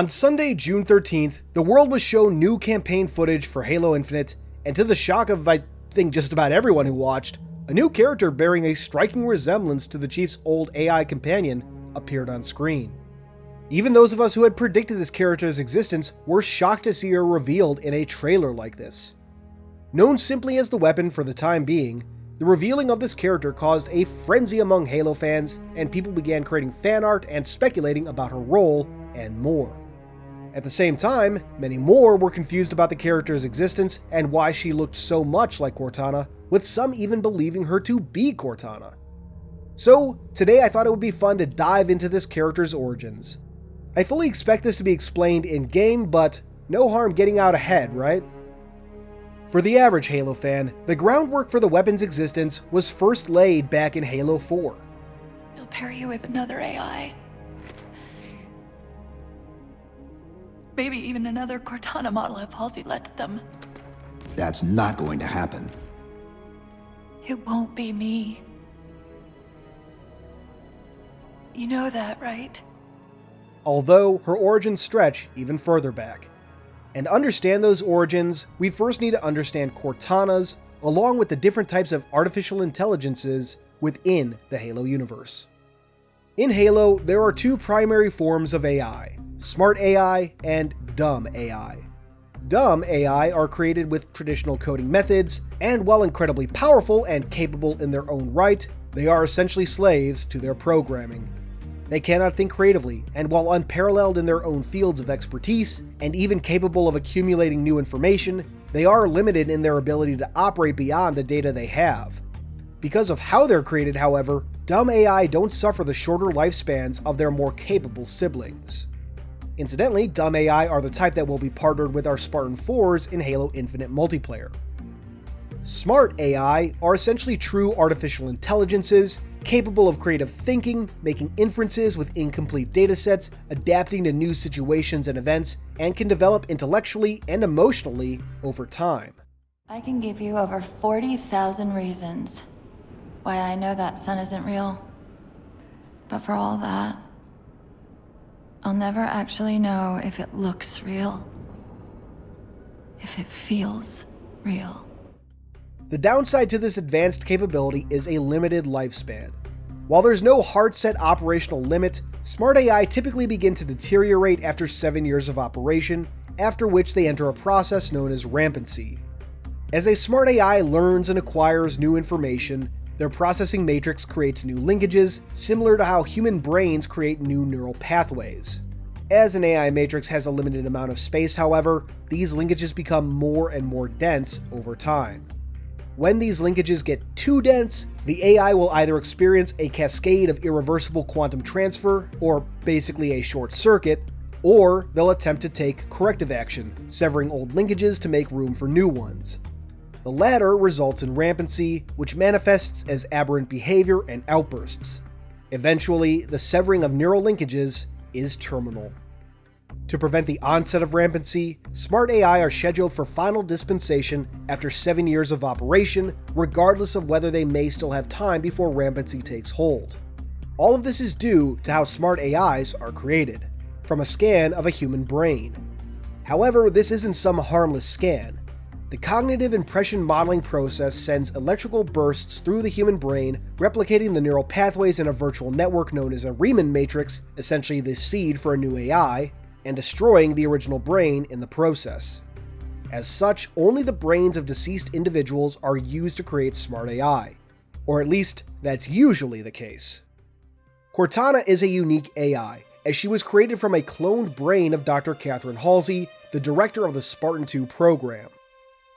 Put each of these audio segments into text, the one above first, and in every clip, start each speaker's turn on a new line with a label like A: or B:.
A: On Sunday, June 13th, the world was shown new campaign footage for Halo Infinite, and to the shock of, I think, just about everyone who watched, a new character bearing a striking resemblance to the Chief's old AI companion appeared on screen. Even those of us who had predicted this character's existence were shocked to see her revealed in a trailer like this. Known simply as the Weapon for the time being, the revealing of this character caused a frenzy among Halo fans, and people began creating fan art and speculating about her role and more. At the same time, many more were confused about the character's existence and why she looked so much like Cortana, with some even believing her to be Cortana. So, today I thought it would be fun to dive into this character's origins. I fully expect this to be explained in-game, but no harm getting out ahead, right? For the average Halo fan, the groundwork for the weapon's existence was first laid back in Halo 4.
B: They'll pair you with another AI. Maybe even another Cortana model if Halsey lets them.
C: That's not going to happen.
B: It won't be me. You know that, right?
A: Although her origins stretch even further back. And to understand those origins, we first need to understand Cortana's, along with the different types of artificial intelligences within the Halo universe. In Halo, there are two primary forms of AI: smart AI and dumb AI. Dumb AI are created with traditional coding methods, and while incredibly powerful and capable in their own right, they are essentially slaves to their programming. They cannot think creatively, and while unparalleled in their own fields of expertise, and even capable of accumulating new information, they are limited in their ability to operate beyond the data they have. Because of how they're created, however, dumb AI don't suffer the shorter lifespans of their more capable siblings. Incidentally, dumb AI are the type that will be partnered with our Spartan 4s in Halo Infinite multiplayer. Smart AI are essentially true artificial intelligences, capable of creative thinking, making inferences with incomplete datasets, adapting to new situations and events, and can develop intellectually and emotionally over time.
B: I can give you over 40,000 reasons why I know that sun isn't real. But for all that, I'll never actually know if it looks real, if it feels real.
A: The downside to this advanced capability is a limited lifespan. While there's no hard-set operational limit, smart AI typically begin to deteriorate after 7 years of operation, after which they enter a process known as rampancy. As a smart AI learns and acquires new information, their processing matrix creates new linkages, similar to how human brains create new neural pathways. As an AI matrix has a limited amount of space, however, these linkages become more and more dense over time. When these linkages get too dense, the AI will either experience a cascade of irreversible quantum transfer, or basically a short circuit, or they'll attempt to take corrective action, severing old linkages to make room for new ones. The latter results in rampancy, which manifests as aberrant behavior and outbursts. Eventually, the severing of neural linkages is terminal. To prevent the onset of rampancy, smart AI are scheduled for final dispensation after 7 years of operation, regardless of whether they may still have time before rampancy takes hold. All of this is due to how smart AIs are created, from a scan of a human brain. However, this isn't some harmless scan. The cognitive impression modeling process sends electrical bursts through the human brain, replicating the neural pathways in a virtual network known as a Riemann matrix, essentially the seed for a new AI, and destroying the original brain in the process. As such, only the brains of deceased individuals are used to create smart AI, or at least that's usually the case. Cortana is a unique AI, as she was created from a cloned brain of Dr. Catherine Halsey, the director of the Spartan 2 program.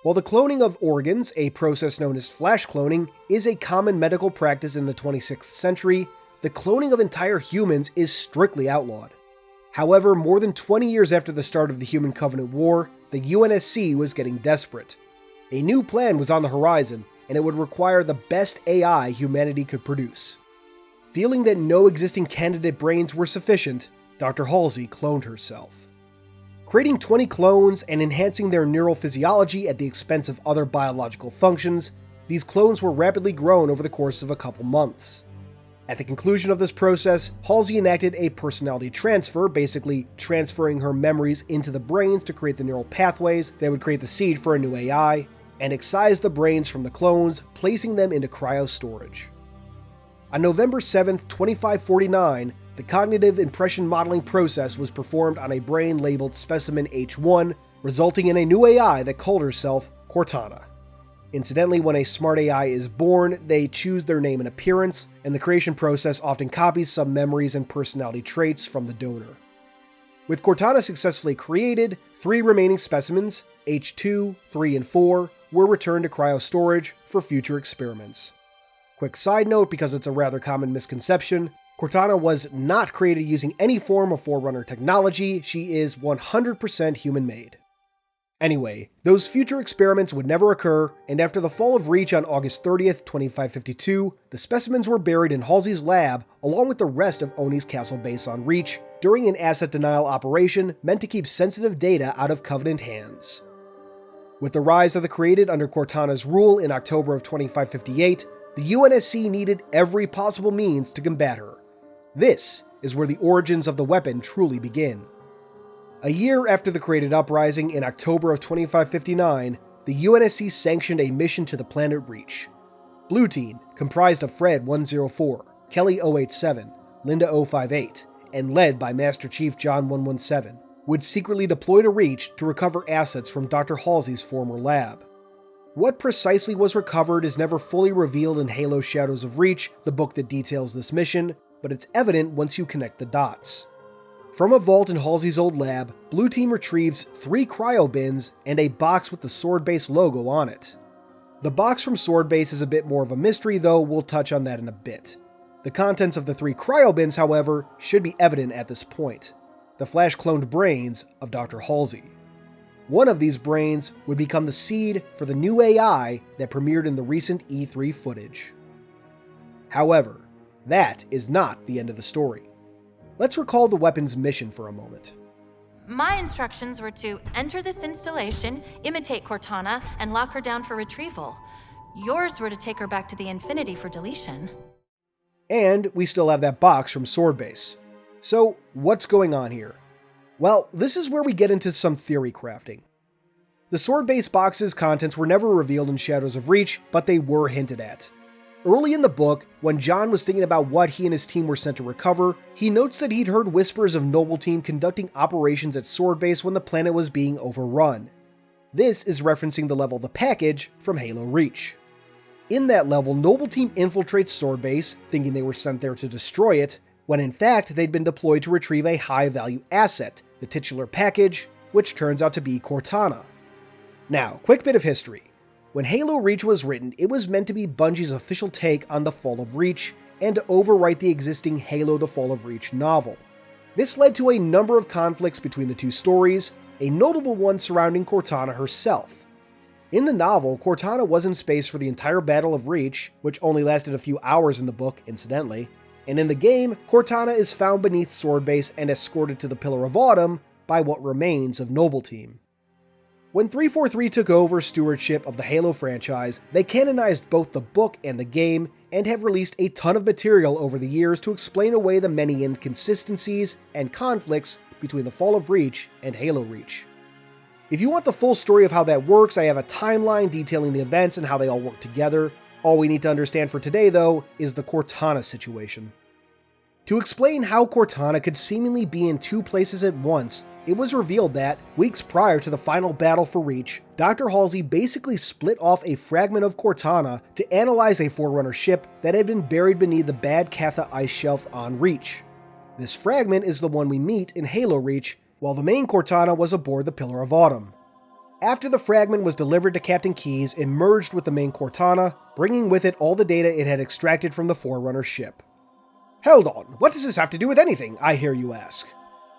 A: While the cloning of organs, a process known as flash cloning, is a common medical practice in the 26th century, the cloning of entire humans is strictly outlawed. However, more than 20 years after the start of the Human Covenant War, the UNSC was getting desperate. A new plan was on the horizon, and it would require the best AI humanity could produce. Feeling that no existing candidate brains were sufficient, Dr. Halsey cloned herself. Creating 20 clones and enhancing their neural physiology at the expense of other biological functions, these clones were rapidly grown over the course of a couple months. At the conclusion of this process, Halsey enacted a personality transfer, basically transferring her memories into the brains to create the neural pathways that would create the seed for a new AI, and excised the brains from the clones, placing them into cryo storage. On November 7, 2549, the cognitive impression modeling process was performed on a brain labeled Specimen H1, resulting in a new AI that called herself Cortana. Incidentally, when a smart AI is born, they choose their name and appearance, and the creation process often copies some memories and personality traits from the donor. With Cortana successfully created, 3 remaining specimens, H2, 3, and 4, were returned to cryo storage for future experiments. Quick side note, because it's a rather common misconception, Cortana was not created using any form of Forerunner technology. She is 100% human-made. Anyway, those future experiments would never occur, and after the fall of Reach on August 30th, 2552, the specimens were buried in Halsey's lab along with the rest of Oni's castle base on Reach during an asset denial operation meant to keep sensitive data out of Covenant hands. With the rise of the created under Cortana's rule in October of 2558, the UNSC needed every possible means to combat her. This is where the origins of the weapon truly begin. A year after the created uprising in October of 2559, the UNSC sanctioned a mission to the planet Reach. Blue Team, comprised of Fred 104, Kelly 087, Linda 058, and led by Master Chief John 117, would secretly deploy to Reach to recover assets from Dr. Halsey's former lab. What precisely was recovered is never fully revealed in Halo Shadows of Reach, the book that details this mission, but it's evident once you connect the dots. From a vault in Halsey's old lab, Blue Team retrieves 3 cryo bins and a box with the Sword-Base logo on it. The box from Sword-Base is a bit more of a mystery, though we'll touch on that in a bit. The contents of the 3 cryo bins, however, should be evident at this point. The flash-cloned brains of Dr. Halsey. One of these brains would become the seed for the new AI that premiered in the recent E3 footage. However, that is not the end of the story. Let's recall the weapon's mission for a moment.
D: My instructions were to enter this installation, imitate Cortana, and lock her down for retrieval. Yours were to take her back to the Infinity for deletion.
A: And we still have that box from Sword-Base. So, what's going on here? Well, this is where we get into some theory crafting. The Sword-Base box's contents were never revealed in Shadows of Reach, but they were hinted at. Early in the book, when John was thinking about what he and his team were sent to recover, he notes that he'd heard whispers of Noble Team conducting operations at Sword-Base when the planet was being overrun. This is referencing the level The Package from Halo Reach. In that level, Noble Team infiltrates Sword-Base, thinking they were sent there to destroy it, when in fact they'd been deployed to retrieve a high-value asset, the titular package, which turns out to be Cortana. Now, quick bit of history. When Halo Reach was written, it was meant to be Bungie's official take on the Fall of Reach, and to overwrite the existing Halo The Fall of Reach novel. This led to a number of conflicts between the two stories, a notable one surrounding Cortana herself. In the novel, Cortana was in space for the entire Battle of Reach, which only lasted a few hours in the book, incidentally, and in the game, Cortana is found beneath Sword-Base and escorted to the Pillar of Autumn by what remains of Noble Team. When 343 took over stewardship of the Halo franchise, they canonized both the book and the game, and have released a ton of material over the years to explain away the many inconsistencies and conflicts between the Fall of Reach and Halo Reach. If you want the full story of how that works, I have a timeline detailing the events and how they all work together. All we need to understand for today, though, is the Cortana situation. To explain how Cortana could seemingly be in 2 places at once, it was revealed that, weeks prior to the final battle for Reach, Dr. Halsey basically split off a fragment of Cortana to analyze a Forerunner ship that had been buried beneath the Bad Catha ice shelf on Reach. This fragment is the one we meet in Halo Reach, while the main Cortana was aboard the Pillar of Autumn. After the fragment was delivered to Captain Keyes, it merged with the main Cortana, bringing with it all the data it had extracted from the Forerunner ship. Hold on, what does this have to do with anything, I hear you ask?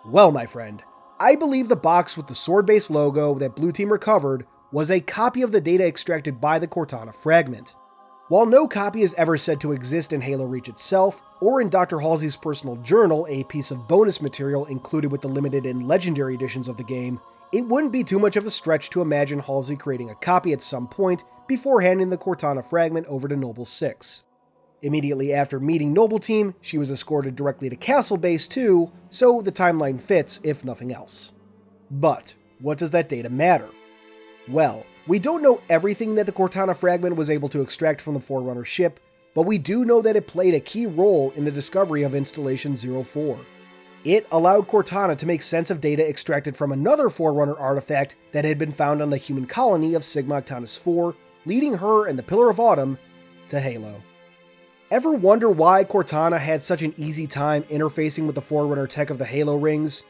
A: Well, my friend, I believe the box with the Sword-Base logo that Blue Team recovered was a copy of the data extracted by the Cortana fragment. While no copy is ever said to exist in Halo Reach itself, or in Dr. Halsey's personal journal, a piece of bonus material included with the limited and legendary editions of the game, it wouldn't be too much of a stretch to imagine Halsey creating a copy at some point before handing the Cortana fragment over to Noble 6. Immediately after meeting Noble Team, she was escorted directly to Castle Base 2, so the timeline fits if nothing else. But what does that data matter? Well, we don't know everything that the Cortana fragment was able to extract from the Forerunner ship, but we do know that it played a key role in the discovery of Installation 04. It allowed Cortana to make sense of data extracted from another Forerunner artifact that had been found on the human colony of Sigma Octantis 4, leading her and the Pillar of Autumn to Halo. Ever wonder why Cortana had such an easy time interfacing with the Forerunner tech of the Halo rings?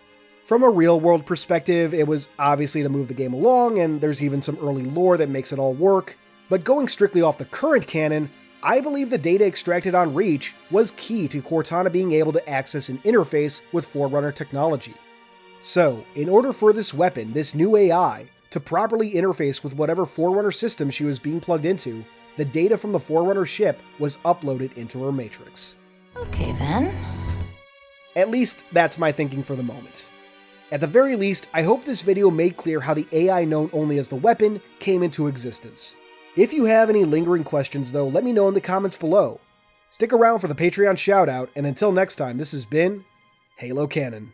A: From a real-world perspective, it was obviously to move the game along, and there's even some early lore that makes it all work, but going strictly off the current canon, I believe the data extracted on Reach was key to Cortana being able to access and interface with Forerunner technology. So, in order for this weapon, this new AI, to properly interface with whatever Forerunner system she was being plugged into, the data from the Forerunner ship was uploaded into her matrix.
B: Okay then.
A: At least, that's my thinking for the moment. At the very least, I hope this video made clear how the AI known only as the weapon came into existence. If you have any lingering questions though, let me know in the comments below. Stick around for the Patreon shoutout, and until next time, this has been Halo Canon.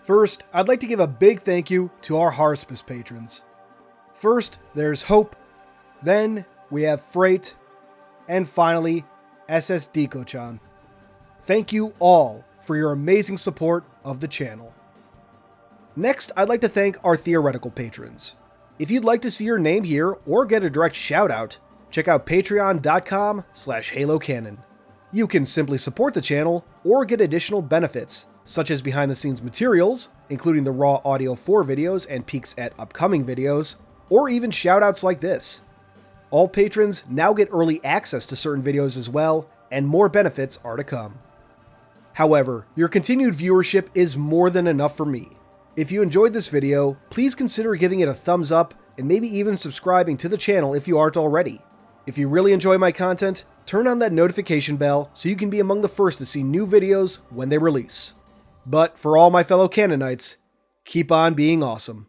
A: First, I'd like to give a big thank you to our Harspice patrons. First, there's Hope, then we have Freight, and finally, SS Diko-chan. Thank you all for your amazing support of the channel. Next, I'd like to thank our theoretical patrons. If you'd like to see your name here or get a direct shoutout, check out patreon.com/halocanon. You can simply support the channel or get additional benefits, such as behind-the-scenes materials, including the raw audio for videos and peeks at upcoming videos, or even shoutouts like this. All patrons now get early access to certain videos as well, and more benefits are to come. However, your continued viewership is more than enough for me. If you enjoyed this video, please consider giving it a thumbs up and maybe even subscribing to the channel if you aren't already. If you really enjoy my content, turn on that notification bell so you can be among the first to see new videos when they release. But for all my fellow Canonites, keep on being awesome.